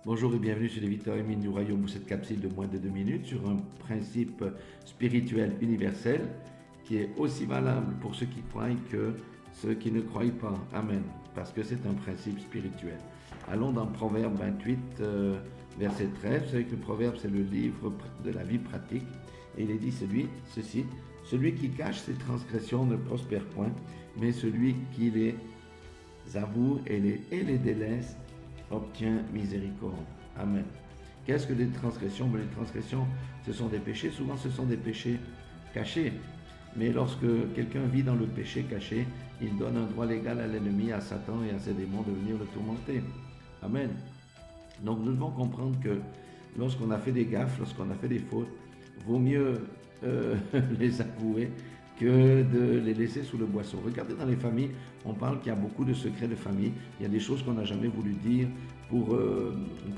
Bonjour et bienvenue sur les vitamines du royaume pour cette capsule de moins de 2 minutes sur un principe spirituel universel qui est aussi valable pour ceux qui croient que ceux qui ne croient pas. Amen. Parce que c'est un principe spirituel. Allons dans Proverbe 28, verset 13. Vous savez que le Proverbe, c'est le livre de la vie pratique. Et il est dit ceci, celui qui cache ses transgressions ne prospère point, mais celui qui les avoue et les délaisse obtient miséricorde. Amen. Qu'est-ce que les transgressions? Les transgressions, ce sont des péchés. Souvent, ce sont des péchés cachés. Mais lorsque quelqu'un vit dans le péché caché, il donne un droit légal à l'ennemi, à Satan et à ses démons de venir le tourmenter. Amen. Donc, nous devons comprendre que lorsqu'on a fait des gaffes, lorsqu'on a fait des fautes, vaut mieux les avouer que de les laisser sous le boisseau. Regardez dans les familles, on parle qu'il y a beaucoup de secrets de famille. Il y a des choses qu'on n'a jamais voulu dire pour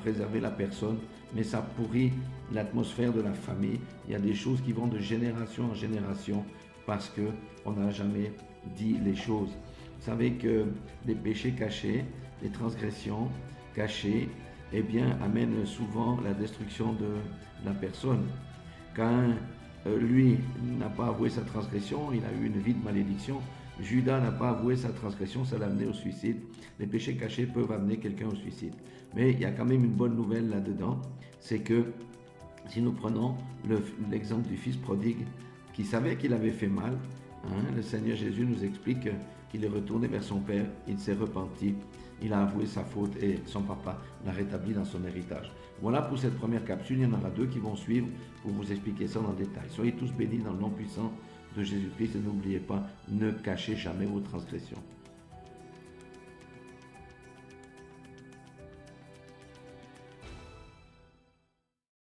préserver la personne, mais ça pourrit l'atmosphère de la famille. Il y a des choses qui vont de génération en génération parce qu'on n'a jamais dit les choses. Vous savez que les péchés cachés, les transgressions cachées, eh bien, amènent souvent la destruction de la personne. Quand lui n'a pas avoué sa transgression, il a eu une vie de malédiction. Judas n'a pas avoué sa transgression, ça l'a amené au suicide. Les péchés cachés peuvent amener quelqu'un au suicide. Mais il y a quand même une bonne nouvelle là-dedans, c'est que si nous prenons l'exemple du fils prodigue qui savait qu'il avait fait mal, le Seigneur Jésus nous explique qu'il est retourné vers son Père, il s'est repenti, il a avoué sa faute et son papa l'a rétabli dans son héritage. Voilà pour cette première capsule, il y en aura deux qui vont suivre pour vous expliquer ça dans le détail. Soyez tous bénis dans le nom puissant de Jésus-Christ et n'oubliez pas, ne cachez jamais vos transgressions.